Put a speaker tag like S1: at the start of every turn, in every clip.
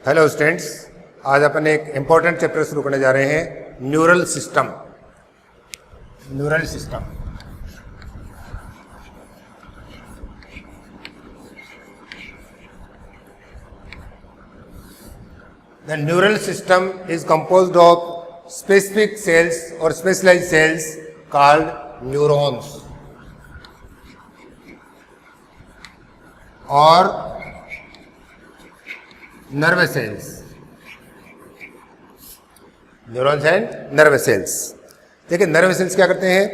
S1: Hello students, आज अपन एक important chapter शुरू करने जा रहे हैं, neural system. Neural system the neural system is composed of specific cells और स्पेशलाइज्ड सेल्स कॉल्ड न्यूरॉन्स और nervous cells, neurons and nervous cells. देखिए, नर्वस सेल्स क्या करते हैं?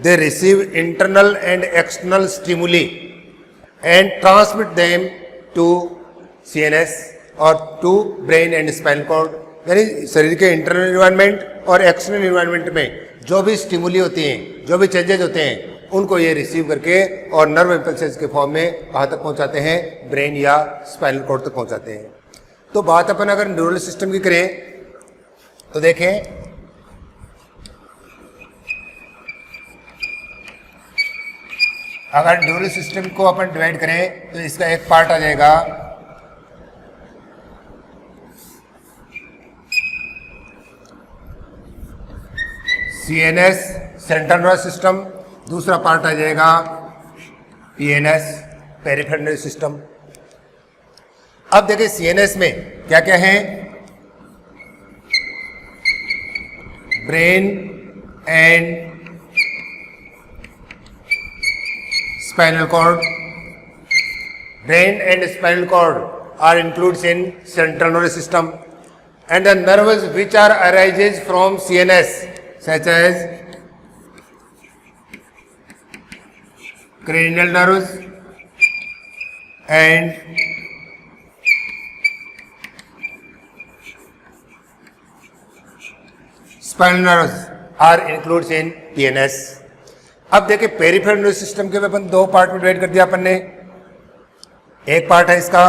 S1: They receive internal and external stimuli and transmit them to CNS और to brain and spinal cord. यानी शरीर के इंटरनल इन्वायरमेंट और एक्सटर्नल इन्वायरमेंट में जो भी स्टिमुली होती हैं, जो भी चेंजेज होते हैं, उनको ये रिसीव करके और नर्व इम्पल्सेस के फॉर्म में कहाँ तक पहुँचाते हैं? ब्रेन या स्पाइनल कॉर्ड तक पहुँचाते हैं। तो बात अपन अगर न्यूरल सिस्टम की करें तो देखें, अगर न्यूरल सिस्टम को अपन डिवाइड करें तो इसका एक पार्ट आ जाएगा सीएनएस, सेंट्रल नर्वस सिस्टम, दूसरा पार्ट आ जाएगा पीएनएस, पेरिफेरल नर्वस सिस्टम। अब देखिए, सीएनएस में क्या क्या है? Brain and spinal cord. Brain and spinal cord are includes in central nervous system, and the nerves which are arises from CNS such as cranial nerves and spinal nerves are includes in PNS. अब देखिए, peripheral nervous system के अपन दो part में divide कर दिया अपन ने। एक part है इसका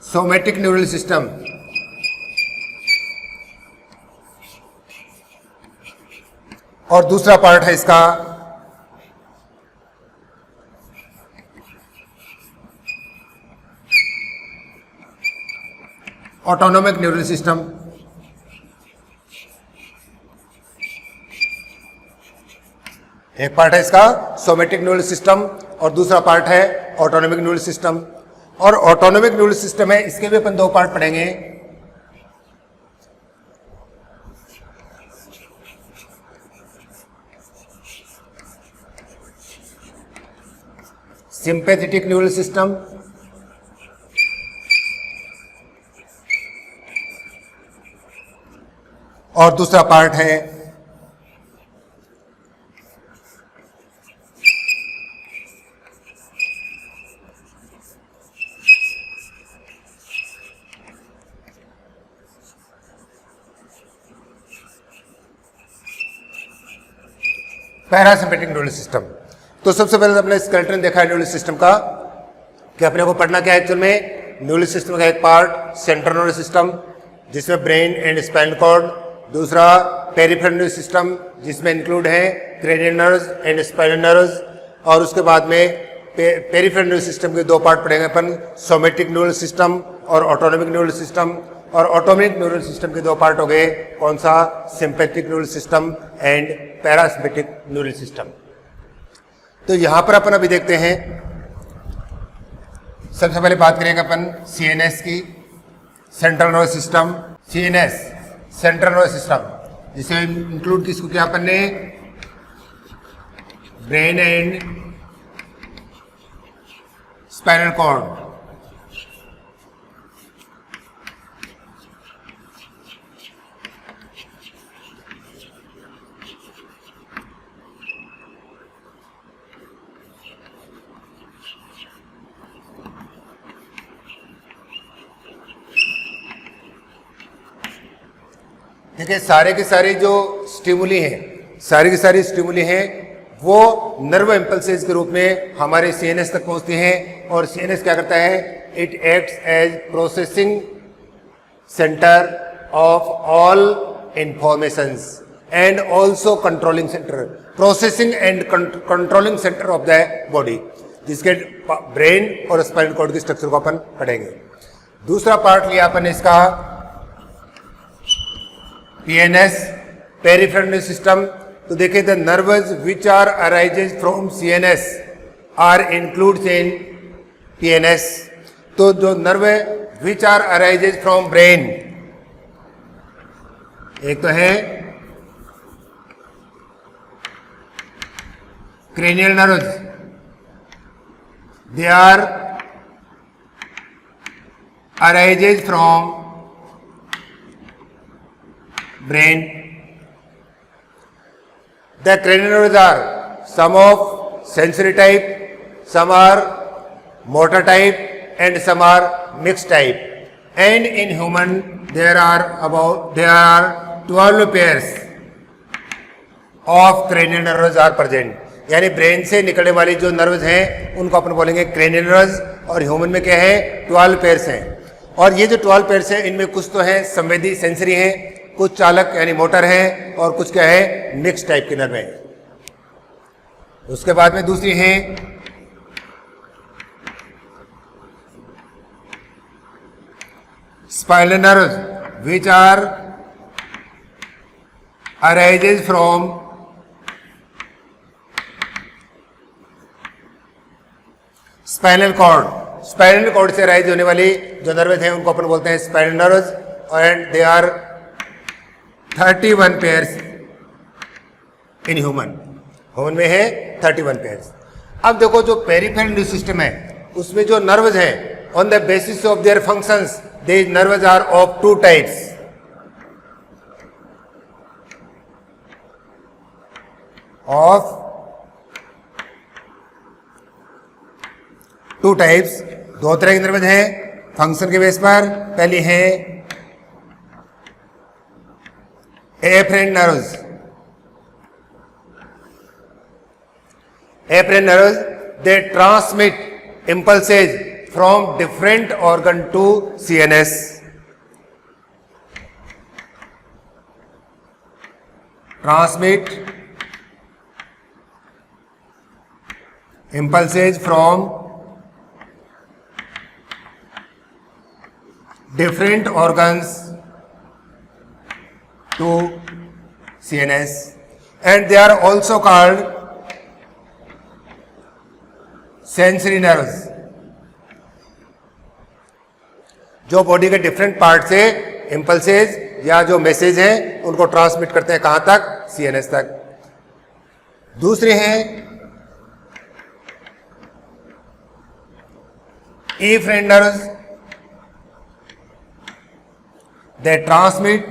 S1: सोमैटिक न्यूरल सिस्टम और दूसरा पार्ट है इसका ऑटोनोमिक न्यूरल सिस्टम। एक पार्ट है इसका सोमैटिक न्यूरल सिस्टम और दूसरा पार्ट है ऑटोनोमिक न्यूरल सिस्टम। और ऑटोनोमिक न्यूरल सिस्टम है, इसके भी अपन दो पार्ट पढ़ेंगे। सिंपैथेटिक न्यूरल सिस्टम और दूसरा पार्ट है पैरासिम्पैथिक न्यूरल सिस्टम। तो सबसे पहले अपने स्केलेटन देखा है न्यूरल सिस्टम का, कि अपने को पढ़ना क्या है एक्चुअल में। न्यूरल सिस्टम का एक पार्ट सेंट्रल नर्वस सिस्टम जिसमें ब्रेन एंड स्पाइनल कॉर्ड, दूसरा पेरिफेरल नर्वस सिस्टम जिसमें इंक्लूड है cranial nerves and spinal nerves, और उसके बाद में पेरिफेरल नर्वस सिस्टम के दो पार्ट पढ़ेंगे अपन, सोमैटिक न्यूरल सिस्टम और ऑटोनोमिक न्यूरल सिस्टम। और ऑटोनोमिक न्यूरल सिस्टम के दो पार्ट हो गए, कौन सा? Sympathetic neural system and parasympathetic neural system. तो यहां पर अपन अभी देखते हैं, सबसे पहले बात करेंगे अपन सीएनएस की, central nervous system. CNS central nervous system, जिसे इंक्लूड किसको किया अपन ने? Brain and spinal cord. देखिए, सारे के सारे जो स्टिमुली हैं, सारी की सारी स्टिमुली हैं, वो नर्व इम्पल्सेस के रूप में हमारे सीएनएस तक पहुंचती हैं। और सीएनएस क्या करता है? It acts as processing centre of all informations. and also controlling center, processing and controlling center of the body, जिसके ब्रेन और स्पाइनल कॉर्ड की स्ट्रक्चर को अपन पढ़ेंगे। दूसरा पार्ट लिया अपन इसका पीएनएस, पेरिफेरल नर्वस सिस्टम। तो देखिए the nerves which are arises from CNS are includes in PNS. तो जो nerve which are arises from brain, एक तो है cranial nerves, they are arises from brain. The cranial nerves are some of sensory type, some are motor type, and some are mixed type. And in human there are 12 pairs of cranial nerves are present. यानी brain से निकलने वाली जो nerves हैं उनको अपन बोलेंगे cranial nerves, और ह्यूमन में क्या है 12 पेयर्स हैं। और ये जो 12 पेयर्स हैं इनमें कुछ तो है संवेदी सेंसरी हैं, कुछ चालक यानी मोटर हैं, और कुछ क्या है मिक्स टाइप के नर्व हैं। उसके बाद में दूसरी है spinal nerves which are arises from spinal cord. Spinal cord से राइज होने वाली जो नर्व्स हैं उनको अपन बोलते हैं spinal nerves, and they are 31 pairs in human में है 31 पेयर्स। अब देखो जो पेरिफेरल नर्वस सिस्टम है उसमें जो नर्व्स हैं on the basis of their functions these nerves are of 2 types. Of 2 types, 2 तरह के नर्व्स हैं फंक्शन के बेस पर। पहली है afferent nerves. Afferent nerves they transmit impulses from different organ to CNS. Transmit impulses from different organs to CNS, and they are also called sensory nerves, जो body के different part से इंपल्सेज या जो message हैं उनको ट्रांसमिट करते हैं कहां तक, सीएनएस तक। दूसरे हैं efferent nerves, they transmit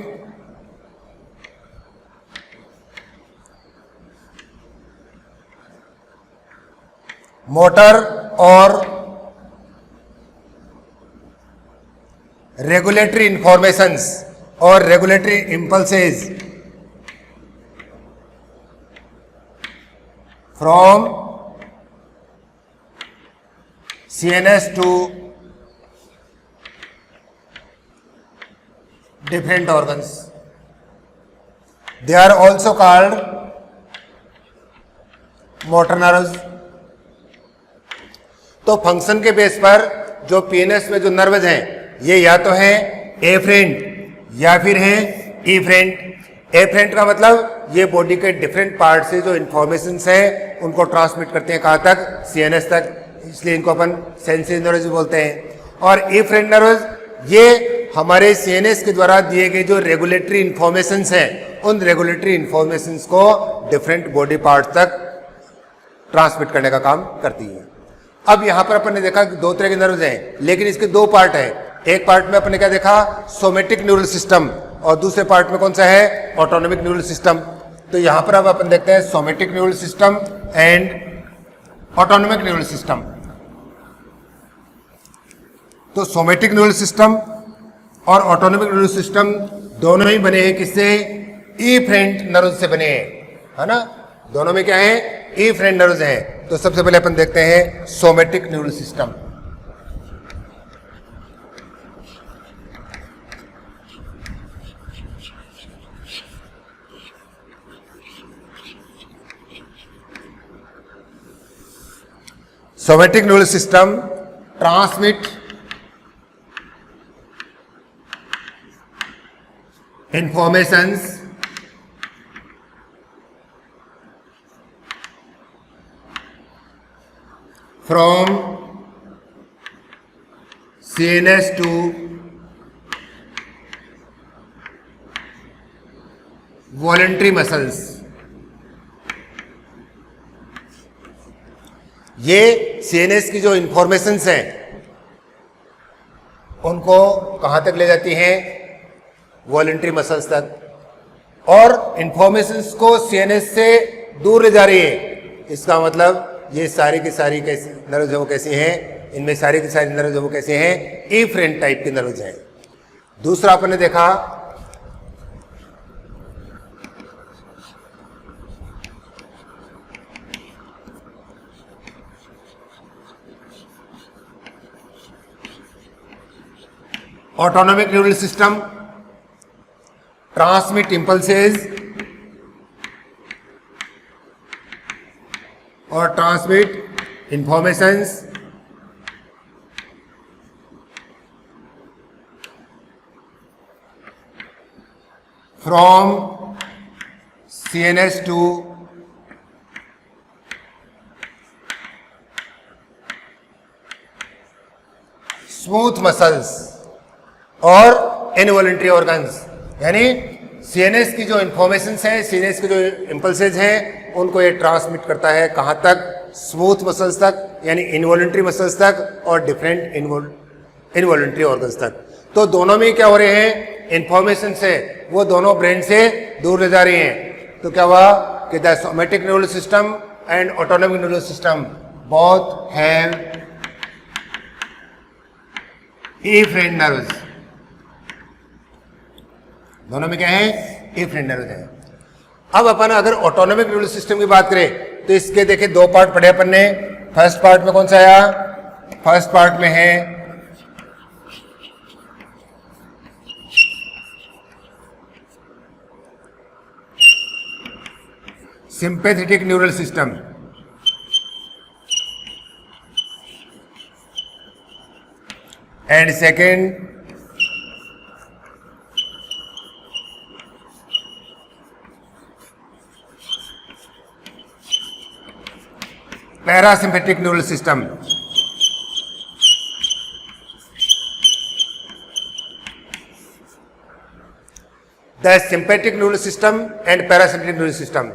S1: motor or regulatory informations or regulatory impulses from CNS to different organs. They are also called motor nerves. तो फंक्शन के बेस पर जो पीएनएस में जो नर्व्स हैं ये या तो है एफरेंट या फिर है इफरेंट। एफरेंट का मतलब ये बॉडी के डिफरेंट पार्ट से जो इंफॉर्मेशंस हैं उनको ट्रांसमिट करते हैं कहाँ तक, सीएनएस तक, इसलिए इनको अपन सेंसरी नर्व्स बोलते हैं। और इफरेंट नर्व्स ये हमारे सीएनएस के द्वारा दिए गए जो रेगुलेटरी इंफॉर्मेशंस हैं उन रेगुलेटरी इंफॉर्मेशंस को डिफरेंट बॉडी पार्ट तक ट्रांसमिट करने का काम करती है। अब यहां पर अपन ने देखा कि 2 तरह के नर्व्स हैं, लेकिन इसके 2 पार्ट हैं। एक पार्ट में अपन ने क्या देखा, सोमेटिक न्यूरल सिस्टम, और दूसरे पार्ट में कौन सा है, ऑटोनोमिक न्यूरल सिस्टम। तो यहां पर अब अपन देखते हैं somatic neural system and autonomic neural system. तो सोमेटिक न्यूरल सिस्टम और ऑटोनोमिक न्यूरल सिस्टम दोनों ही बने हैं किससे, इफरेंट नर्व से बने हैं, है ना। दोनों में क्या है, इफरेंट नर्व्स हैं। तो सबसे पहले अपन देखते हैं somatic neural system. Somatic neural system transmit informations from CNS to voluntary muscles। ये CNS की जो इंफॉर्मेशंस हैं उनको कहां तक ले जाती हैं? वॉलंटरी मसल्स तक। और इंफॉर्मेशंस को सीएनएस से दूर ले जा रही है। इसका मतलब ये सारी की सारी कैसी नर्व्स वो कैसी हैं? इनमें सारी की सारी नर्व्स वो कैसे हैं? इफ्रेंट टाइप की नर्व्स हैं। दूसरा अपन ने देखा autonomic neural system transmit impulses or transmit informations from CNS to smooth muscles और involuntary organs। यानी सीएनएस की जो इंफॉर्मेशंस हैं, सीएनएस के जो इंपल्सेज हैं, उनको ये ट्रांसमिट करता है कहाँ तक? स्मूथ मसल्स तक, यानी इनवॉलंटरी मसल्स तक, और डिफरेंट इनवॉलंटरी ऑर्गन्स तक। तो दोनों में क्या हो रहे हैं? इंफॉर्मेशन से वो दोनों ब्रेन से दूर ले जा रही हैं। तो क्या हुआ कि the somatic neural system and autonomic neural system both have efferent nerves. दोनों में क्या है? इफ्रेंट नर्व्स है। अब अपन अगर ऑटोनोमिक न्यूरल सिस्टम की बात करें तो इसके देखे दो पार्ट पढ़े अपन ने। फर्स्ट पार्ट में कौन सा आया? फर्स्ट पार्ट में है sympathetic neural system, and second parasympathetic neural system. The sympathetic neural system and parasympathetic neural system,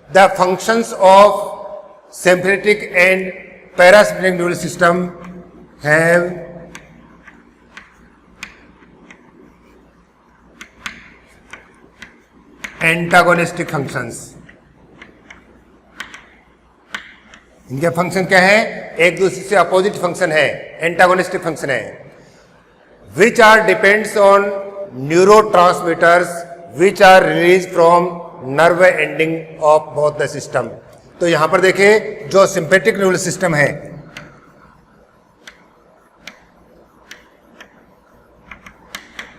S1: the functions of sympathetic and parasympathetic neural system have antagonistic functions. इनके function क्या है? एक दूसरे से अपोजिट फंक्शन है, antagonistic function है। Which are depends on neurotransmitters which are release from nerve ending of both the system. तो यहां पर देखिए जो सिंपैथिक न्यूरल सिस्टम है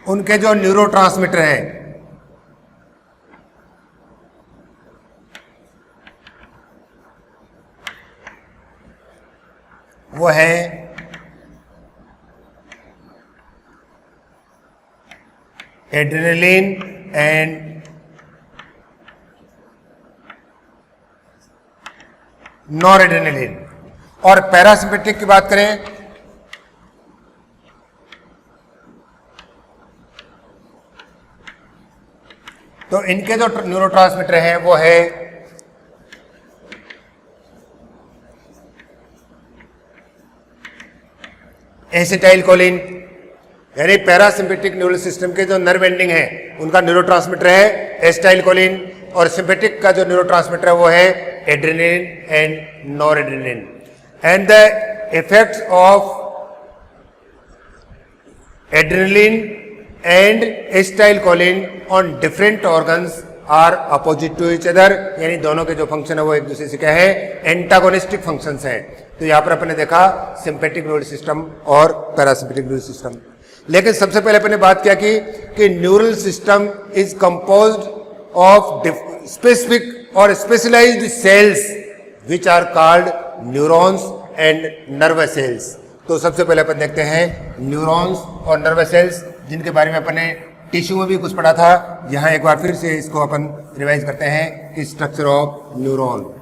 S1: उनके जो न्यूरोट्रांसमीटर हैं वो है एड्रेनलिन एंड नॉरएड्रेनलिन। और पैरासिम्पैथिक की बात करें तो इनके जो न्यूरोट्रांसमीटर हैं वो है एसिटाइल कोलिन। यानी पैरासिम्पैथिक न्यूरल सिस्टम के जो नर्व एंडिंग है उनका न्यूरोट्रांसमीटर है एसिटाइल कोलिन, और सिंपैथिक का जो न्यूरोट्रांसमीटर है वो है adrenaline and noradrenaline. And the effects of adrenaline and acetylcholine on different organs are opposite to each other. यानी दोनों के जो फंक्शन है वो एक दूसरे से क्या है? एंटागोनिस्टिक फंक्शंस हैं। तो यहां पर अपन ने देखा सिंपैथिक न्यूरल सिस्टम और पैरासिम्पैथिक न्यूरल सिस्टम। लेकिन सबसे पहले अपन ने बात क्या की कि neural system is composed of specific और specialised cells which are called neurons and nervous cells. तो सबसे पहले अपन देखते हैं न्यूरॉन्स और नर्वस सेल्स, जिनके बारे में अपन ने टिश्यू में भी कुछ पढ़ा था। यहाँ एक बार फिर से इसको अपन रिवाइज करते हैं कि स्ट्रक्चर ऑफ न्यूरॉन,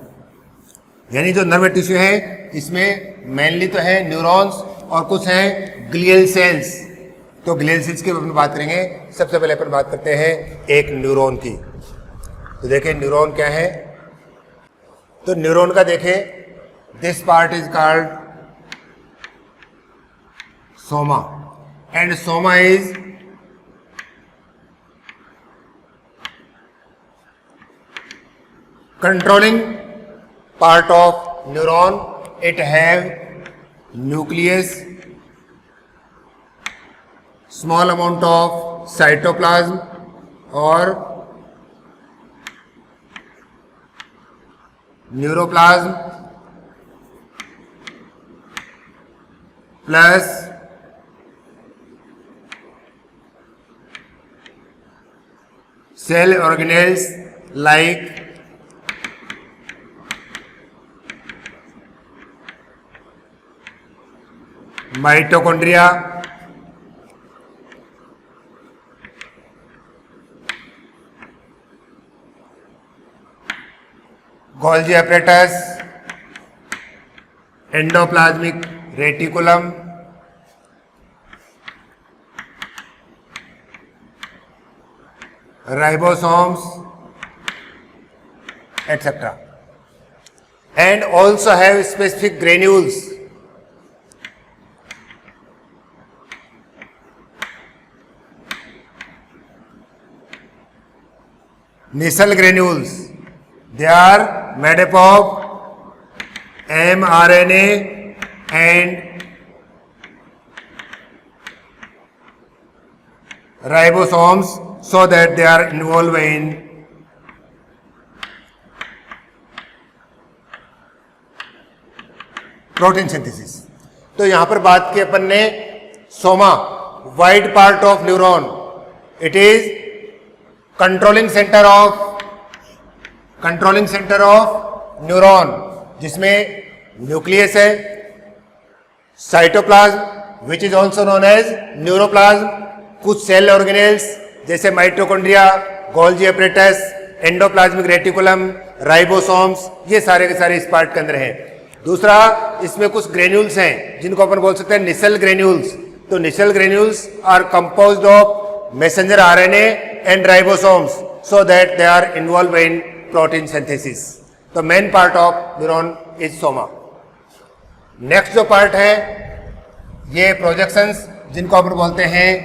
S1: यानी जो नर्व टिश्यू है इसमें मेनली तो है न्यूरॉन्स और कुछ हैं ग्लियल सेल्स। तो ग्लियल सेल्स की अपन बात करेंगे। सबसे पहले अपन बात करते हैं एक न्यूरॉन की। तो देखें न्यूरॉन क्या है। तो न्यूरॉन का देखें, this part is called Soma and Soma is controlling part of neuron. It have nucleus, small amount of cytoplasm or neuroplasm plus cell organelles like mitochondria, Golgi apparatus, endoplasmic reticulum, ribosomes etc. and also have specific granules. Nasal granules, they are made up of mRNA and ribosomes, so that they are involved in protein synthesis. तो यहां पर बात की अपन ने soma, wide part of neuron, it is controlling centre of neuron, जिसमें nucleus है, cytoplasm which is also known as neuroplasm, कुछ सेल ऑर्गेनेल्स जैसे mitochondria, Golgi apparatus, endoplasmic reticulum, ribosomes, ये सारे के सारे इस पार्ट के अंदर हैं। दूसरा, इसमें कुछ ग्रेन्यूल्स हैं जिनको अपन बोल सकते हैं निसल ग्रेन्यूल्स। तो Nissl granules are composed of messenger RNA and ribosomes, so that they are involve in protein synthesis. तो main part of neuron is soma. Next जो पार्ट है ये प्रोजेक्शंस, जिनको अपन बोलते हैं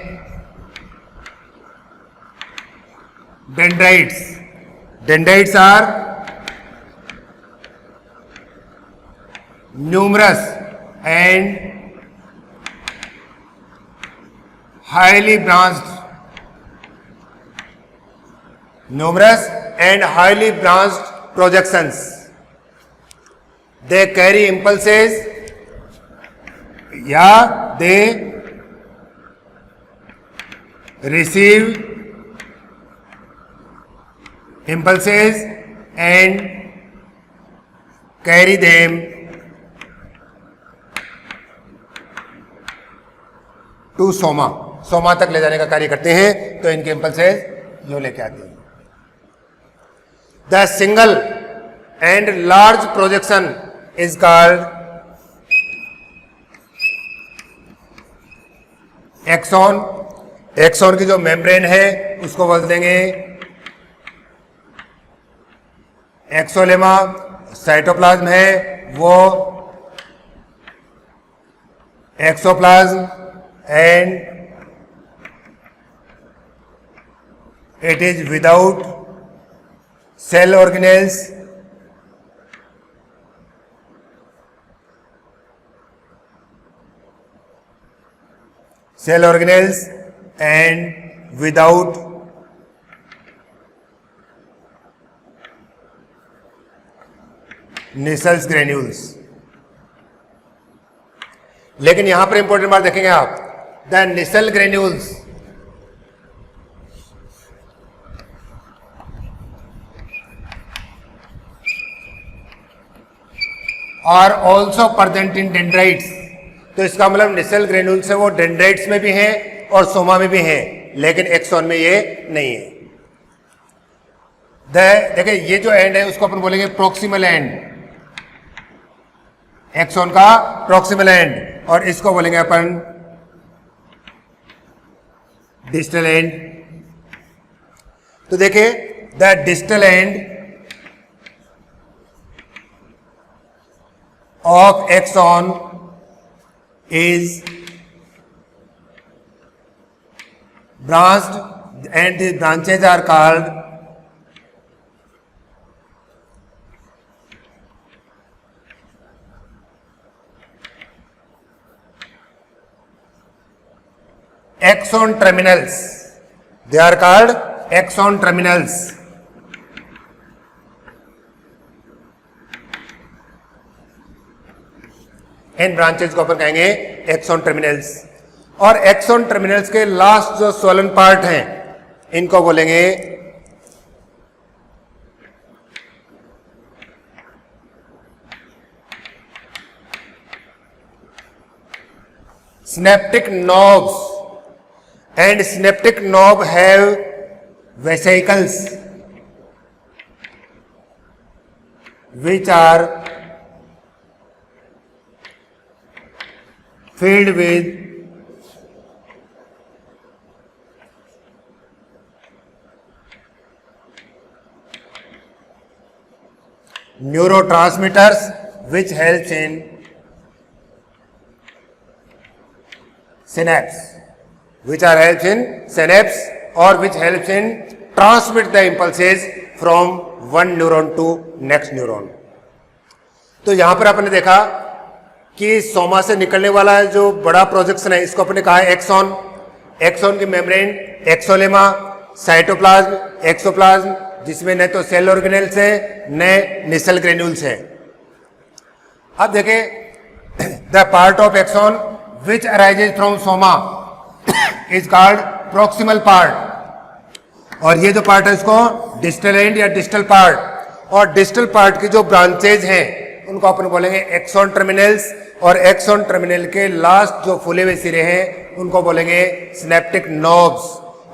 S1: dendrites. Dendrites are numerous and highly branched projections. They carry impulses, they receive impulses and carry them to soma तक ले जाने का कार्य करते हैं। तो इनके इंपल्सेस जो लेके आते हैं। The single and large projection is called axon. Axon की जो मेम्ब्रेन है उसको बोल देंगे एक्सोलेमा। साइटोप्लाज्म है वो axoplasm and it is without cell organelles, and without Nissal's granules। लेकिन यहां पर इंपॉर्टेंट बात देखेंगे आप, the Nissl granules are also present in dendrites. तो इसका मतलब नेसल ग्रेन्यूल्स है वो डेंड्राइट्स में भी हैं और सोमा में भी हैं, लेकिन एक्सॉन में ये नहीं है। देखिए ये जो एंड है उसको अपन बोलेंगे प्रोक्सिमल एंड, एक्सॉन का प्रोक्सिमल एंड, और इसको बोलेंगे अपन डिस्टल एंड। तो देखिए the distal end of axon is branched and the branches are called axon terminals. They are called axon terminals. इन ब्रांचेज को अपन कहेंगे एक्सॉन टर्मिनल्स। और एक्सॉन टर्मिनल्स के लास्ट जो स्वलन पार्ट हैं इनको बोलेंगे synaptic knobs, and synaptic knob have vesicles which are filled with neurotransmitters which helps in synapse, which are helps in synapse or which helps in transmit the impulses from one neuron to next neuron. तो यहां पर आपने देखा कि सोमा से निकलने वाला जो बड़ा प्रोजेक्शन है इसको अपने कहा है एक्सॉन। एक्सॉन की मेम्ब्रेन एक्सोलेमा, साइटोप्लाज्म, एक्सोप्लाज्म, जिसमें न तो सेल ऑर्गेनेल्स है न नेसल ग्रेन्यूल्स है। अब देखें the part of axon which arises from soma is called proximal part, और ये जो पार्ट है इसको डिस्टल एंड या डिस्टल पार्ट। और डिस्टल पार्ट की जो ब्रांचेज हैं उनको अपन बोलेंगे एक्सॉन टर्मिनल्स, और एक्सॉन टर्मिनल के लास्ट जो फूले हुए सिरे हैं उनको बोलेंगे सिनेप्टिक नोब्स।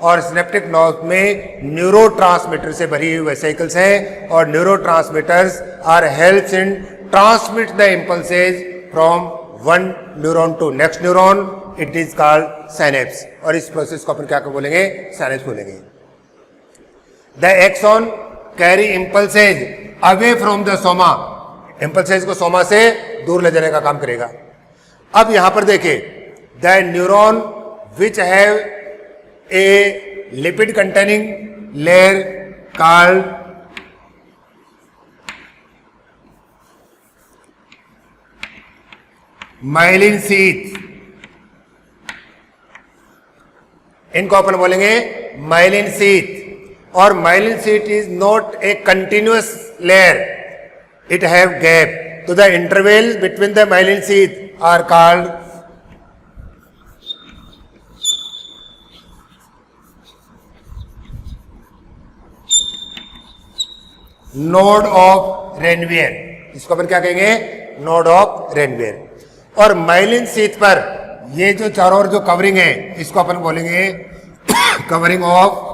S1: और सिनेप्टिक नोब्स में न्यूरोट्रांसमीटर से भरी हुई वेसिकल्स हैं, और neurotransmitters are helps in transmit the इंपल्सेज from one neuron to next neuron. It is called synapse, और इस प्रोसेस को अपन क्या बोलेंगे? साइनेप्स बोलेंगे। The axon carry impulses away from the soma, impulses को सोमा से दूर ले जाने का काम करेगा। अब यहां पर देखिए the neuron which have a lipid containing layer called myelin sheath, इनको अपन बोलेंगे माइलिन शीथ। और myelin sheath is not a continuous layer, it have gap, so the interval between the myelin sheath are called node of Ranvier। इसको अपन क्या कहेंगे? node of Ranvier। और myelin sheath पर ये जो चारों ओर जो कवरिंग है इसको अपन बोलेंगे कवरिंग ऑफ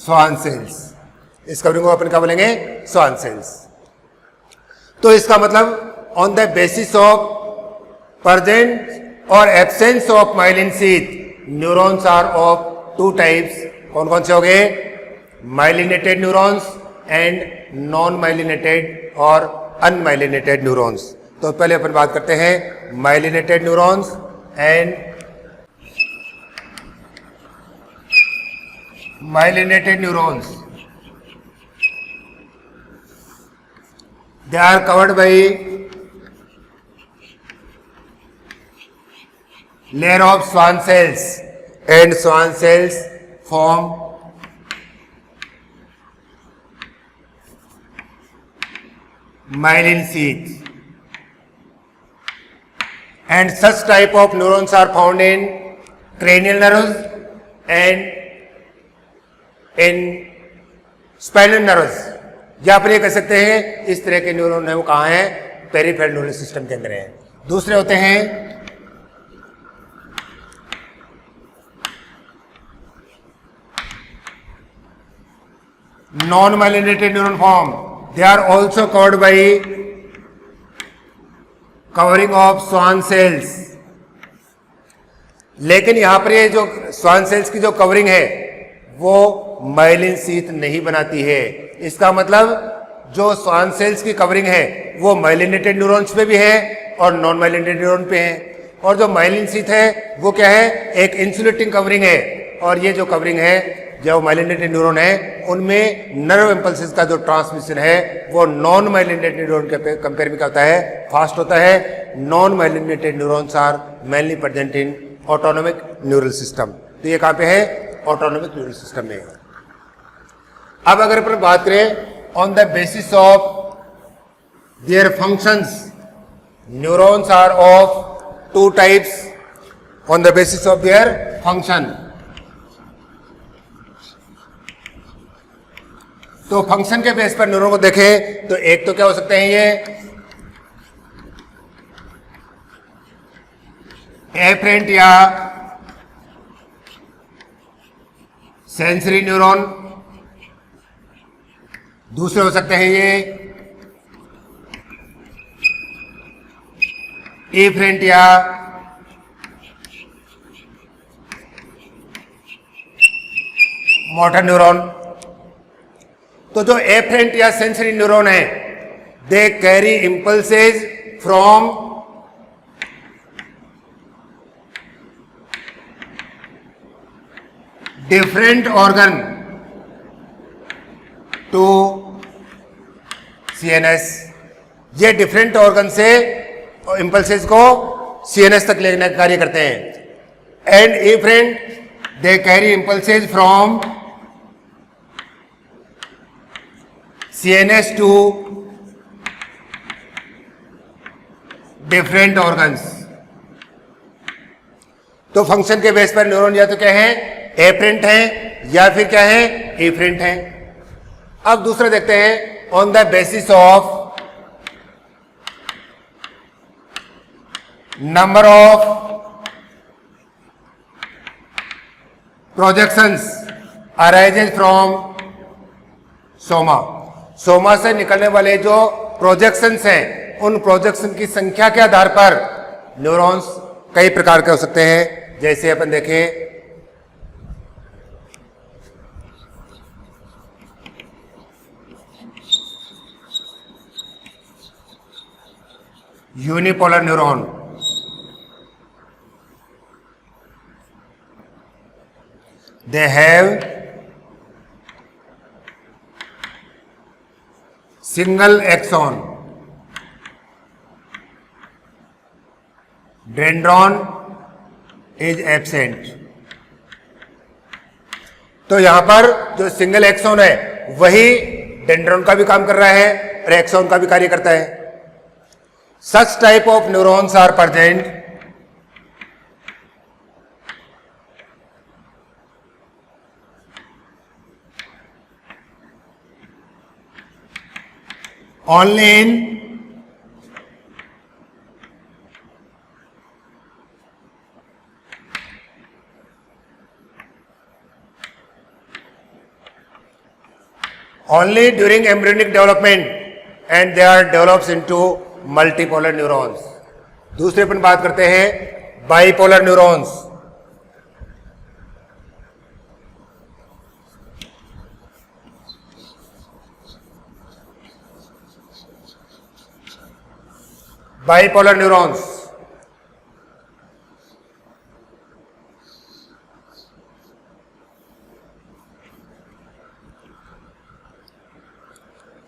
S1: स्वान सेल्स। इस कवरिंग को अपन क्या बोलेंगे? Schwann cells. तो इसका मतलब on the basis of present और absence of myelin sheath neurons are of two types. कौन कौन से हो गए? Myelinated neurons and non myelinated और अनमाइलिनेटेड न्यूरॉन्स। तो पहले अपन बात करते हैं myelinated neurons and myelinated neurons. They are covered by layer of Schwann cells, and Schwann cells form myelin sheath, and such type of neurons are found in cranial nerves and in spinal nerves, या आप ये कह सकते हैं इस तरह के neuron है वो कहाँ है, पेरिफेरल नर्वस सिस्टम के अंदर है। दूसरे होते हैं non myelinated neuron form, they are also covered by covering of Schwann cells. लेकिन यहां पर ये जो स्वान सेल्स की जो कवरिंग है वो माइलिन शीथ नहीं बनाती है। इसका मतलब जो स्वान सेल्स की कवरिंग है वो माइलिनेटेड न्यूरॉन्स पे भी है और नॉन माइलिनेटेड न्यूरॉन पे है। और जो माइलिन शीथ है वो क्या है, एक इंसुलेटिंग कवरिंग है। और ये जो कवरिंग है जो माइलिनेटेड न्यूरॉन है उनमें नर्व इम्पल्सेस का जो ट्रांसमिशन है वो नॉन माइलिनेटेड न्यूरॉन के कंपेयर में क्या होता है, फास्ट होता है। Non myelinated neurons are mainly present in autonomic neural system. तो ये कहां पे है, ऑटोनोमिक न्यूरल सिस्टम में है। अब अगर अपन बात करें on the basis of their functions, neurons are of two types on the basis of their function. तो फंक्शन के बेस पर न्यूरॉन को देखें तो एक तो क्या हो सकते हैं, ये एफरेंट या सेंसरी न्यूरॉन। दूसरे हो सकते हैं ये एफरेंट या मोटर न्यूरॉन। तो जो एफरेंट या सेंसरी न्यूरॉन है they carry impulses from different organ to CNS. ये डिफरेंट ऑर्गन से इंपल्सेस को सीएनएस तक लेने का कार्य करते हैं। And efferent they carry impulses from CNS to different organs. तो फंक्शन के बेस पर न्यूरॉन या तो क्या है, एफरेंट है या फिर क्या है, एफरेंट है। अब दूसरा देखते हैं on the basis of number of projections arises from Soma. Soma से निकलने वाले जो प्रोजेक्शंस हैं उन प्रोजेक्शन की संख्या के आधार पर न्यूरॉन्स कई प्रकार के हो सकते हैं। जैसे अपन देखें unipolar neuron, they have single axon, dendron is absent. तो यहां पर जो सिंगल एक्सॉन है वही डेंड्रॉन का भी काम कर रहा है और एक्सॉन का भी कार्य करता है। Such type of neurons are present only in only during embryonic development and they are develops into multipolar neurons। दूसरे अपन बात करते हैं bipolar neurons. bipolar neurons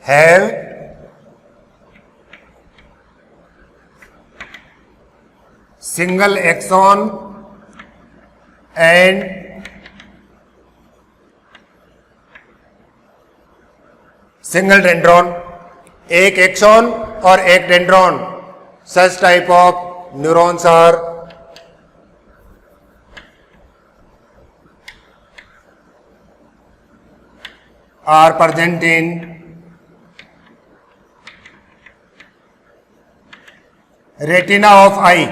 S1: have single axon and single dendron। एक एक्सॉन और एक dendron. Such type of neurons are present in retina of eye,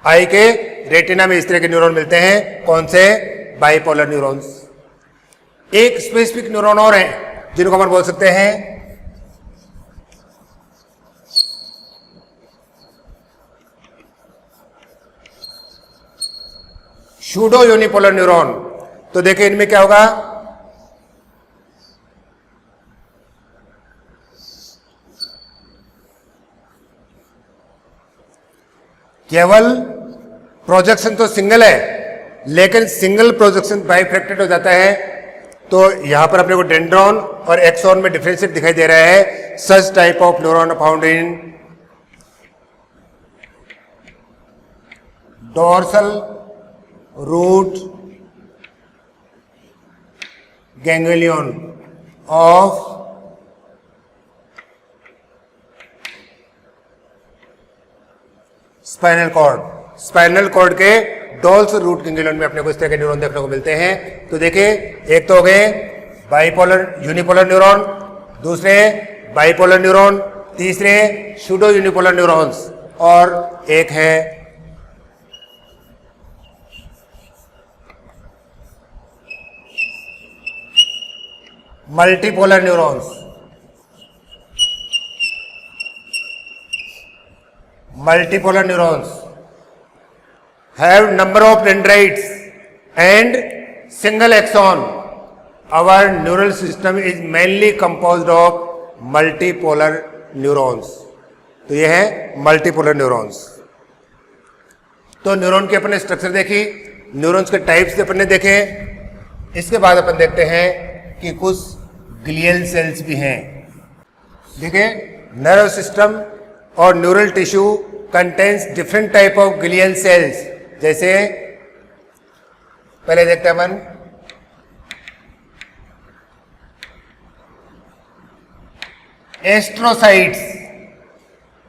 S1: eye के retina में इस तरह के न्यूरॉन मिलते हैं। कौन से? Bipolar neurons. एक स्पेसिफिक न्यूरॉन और है जिनको अपन बोल सकते हैं सूडो यूनिपोलर न्यूरॉन। तो देखिए इनमें क्या होगा, केवल प्रोजेक्शन तो सिंगल है, लेकिन सिंगल प्रोजेक्शन बाइफ्रैक्टेड हो जाता है। तो यहां पर अपने को डेंड्रॉन और एक्सॉन में डिफरेंशिएट दिखाई दे रहा है। Such type of neuron found in dorsal root ganglion of spinal cord. Spinal cord के डोर्सल रूट गैंग्लियन में अपने को इस तरह के न्यूरॉन देखने को मिलते हैं। तो देखिए एक तो हो गए बाइपोलर यूनिपोलर न्यूरॉन, दूसरे बाइपोलर न्यूरॉन, तीसरे सूडो यूनिपोलर न्यूरॉन्स, और एक है multipolar neurons. Multipolar neurons have number of dendrites and single axon. Our neural system is mainly composed of multipolar neurons. तो ये है multipolar neurons. तो न्यूरॉन के अपने स्ट्रक्चर देखी, न्यूरॉन्स के टाइप्स अपन ने देखे। इसके बाद अपन देखते हैं कि कुछ ग्लियल सेल्स भी हैं। देखिए नर्व सिस्टम और neural tissue contains different type of glial cells. जैसे पहले देखते हैं अपन astrocytes,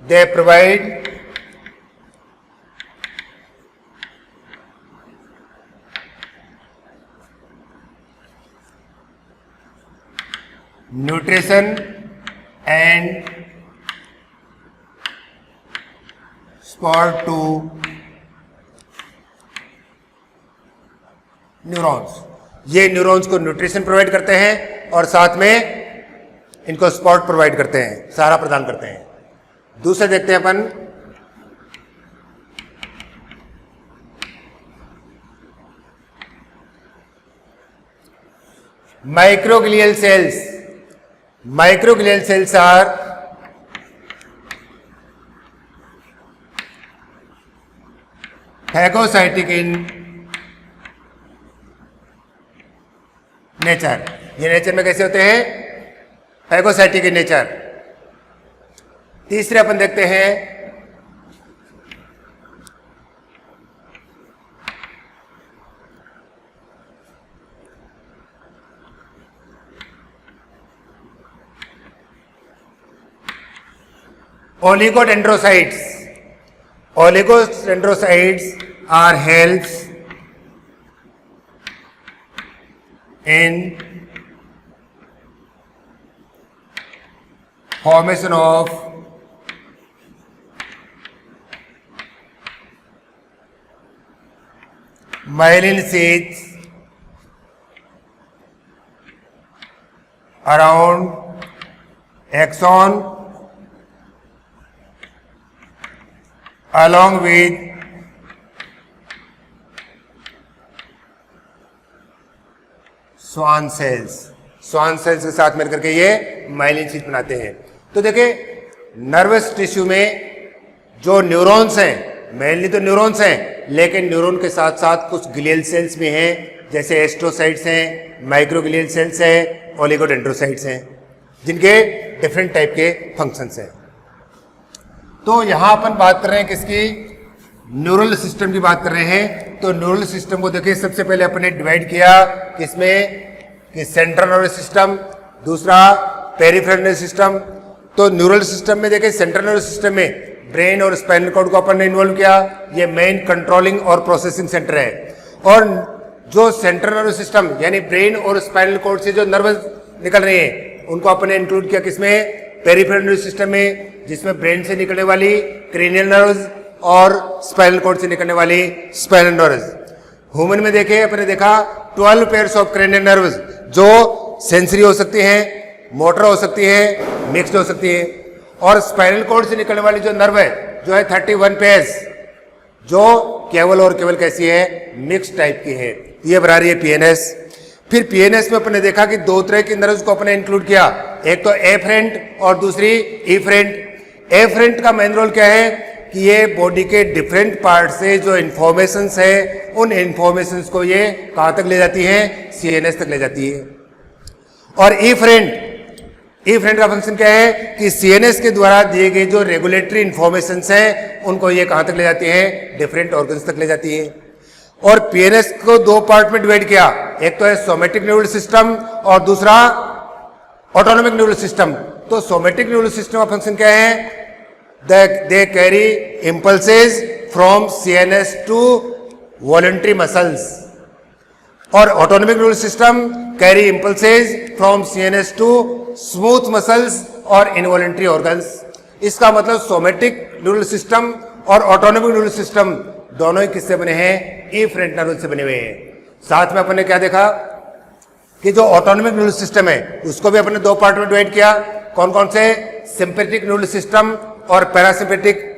S1: they provide nutrition and support to neurons. ये न्यूरॉन्स को न्यूट्रिशन प्रोवाइड करते हैं और साथ में इनको सपोर्ट प्रोवाइड करते हैं, सहारा प्रदान करते हैं। दूसरे देखते हैं अपन microglial cells. Microglial cells are phagocytic in nature. ये नेचर में कैसे होते हैं? Phagocytic in nature. तीसरे अपन देखते हैं oligodendrocytes. Oligodendrocytes are helps in formation of myelin sheaths around axon along with Schwann cells. Schwann cells के साथ मिलकर के ये माइलिन शीथ बनाते हैं। तो देखिए नर्वस टिश्यू में जो न्यूरॉन्स हैं, मेनली तो न्यूरॉन्स हैं, लेकिन न्यूरॉन के साथ साथ कुछ ग्लियल सेल्स भी हैं, जैसे एस्ट्रोसाइट्स हैं, माइक्रोग्लियल सेल्स हैं, ओलिगोडेंड्रोसाइट्स हैं, जिनके डिफरेंट टाइप के फंक्शंस हैं। तो यहां अपन बात कर रहे हैं किसकी? न्यूरल सिस्टम की बात कर रहे हैं। तो न्यूरल सिस्टम को देखिए सबसे पहले अपने डिवाइड किया किसमें? कि सेंट्रल नर्वस सिस्टम, दूसरा पेरिफेरल नर्वस सिस्टम। तो न्यूरल सिस्टम में देखिए सेंट्रल नर्वस सिस्टम में ब्रेन और स्पाइनल कॉर्ड को अपन ने इन्वॉल्व किया। ये मेन कंट्रोलिंग और प्रोसेसिंग सेंटर है। और जो सेंट्रल नर्वस सिस्टम यानी ब्रेन और स्पाइनल कॉर्ड से जो नर्वस निकल रहे हैं उनको अपन ने इंक्लूड किया किसमें? पेरिफेरल नर्वस सिस्टम में, जिसमें ब्रेन से निकलने वाली क्रेनियल नर्व्स और स्पाइनल कॉर्ड से निकलने वाली स्पाइनल नर्व्स। ह्यूमन में देखे अपने देखा 12 पेयर्स ऑफ क्रेनियल नर्व्स, जो सेंसरी हो सकती हैं, मोटर हो सकती है, मिक्स्ड हो सकती है। और स्पाइनल कॉर्ड से निकलने वाली जो नर्व है जो है 31 पेयर्स, जो केवल और केवल कैसी है, मिक्स टाइप की है। ये बना रही है पीएनएस। फिर पीएनएस में अपने देखा कि दो तरह की नर्व्स को अपने इंक्लूड किया, एक तो एफरेंट और दूसरी इफरेंट। एफरेंट का मेन रोल क्या है कि ये बॉडी के डिफरेंट पार्ट से जो इंफॉर्मेशंस है उन इंफॉर्मेशंस को ये कहाँ तक ले जाती है, सीएनएस तक ले जाती है। और इफरेंट का फंक्शन क्या है कि सीएनएस के द्वारा दिए गए जो रेगुलेटरी इंफॉर्मेशंस हैं उनको ये कहाँ तक ले जाती है, डिफरेंट ऑर्गन्स तक ले जाती है। और पीएनएस को दो पार्ट में डिवाइड किया, एक तो है सोमेटिक न्यूरल सिस्टम और दूसरा ऑटोनोमिक न्यूरल सिस्टम। तो सोमेटिक न्यूरल सिस्टम का फंक्शन क्या है, they carry impulses from CNS to voluntary muscles. और autonomic neural system carry impulses from CNS to smooth muscles और इनवॉलंटरी ऑर्गन्स। इसका मतलब सोमेटिक न्यूरल सिस्टम और ऑटोनोमिक न्यूरल सिस्टम दोनों ही किससे बने हैं, इफरेंट नर्व से बने हुए हैं। साथ में अपन ने क्या देखा कि जो ऑटोनोमिक न्यूरल सिस्टम है उसको भी अपने दो पार्ट में डिवाइड किया। कौन कौन से, सिंपैथेटिक न्यूरल सिस्टम और parasympathetic.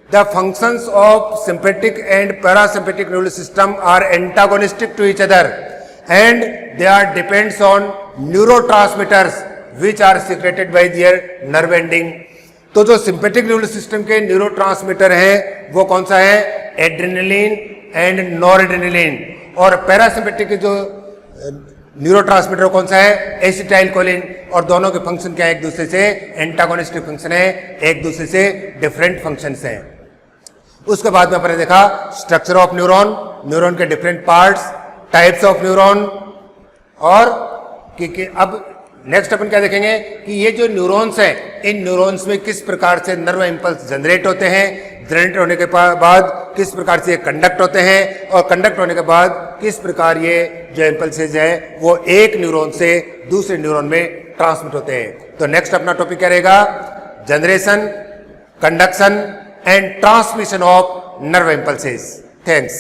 S1: The functions of sympathetic and parasympathetic neural system are antagonistic to each other and they are depends on neurotransmitters which are secreted by their nerve ending. तो जो sympathetic neural system के neurotransmitter हैं वो कौन सा है, adrenaline and नॉरएड्रेनलिन। और parasympathetic के जो न्यूरोट्रांसमीटर कौन सा है, एसिटाइलकोलिन। और दोनों के फंक्शन क्या है, एक दूसरे से एंटागोनिस्टिक फंक्शन है, एक दूसरे से डिफरेंट फंक्शंस हैं। उसके बाद में अपन ने देखा स्ट्रक्चर ऑफ न्यूरॉन, न्यूरॉन के different parts, types of neuron. और कि अब नेक्स्ट अपन क्या देखेंगे कि ये जो न्यूरॉन्स हैं इन न्यूरॉन्स में किस प्रकार से नर्व इंपल्स जनरेट होते हैं, जनरेट होने के बाद किस प्रकार से ये कंडक्ट होते हैं, और कंडक्ट होने के बाद किस प्रकार ये जो इंपल्सेज है वो एक न्यूरॉन से दूसरे न्यूरॉन में ट्रांसमिट होते हैं। तो नेक्स्ट अपना टॉपिक क्या रहेगा, generation, conduction and transmission of nerve impulses. Thanks.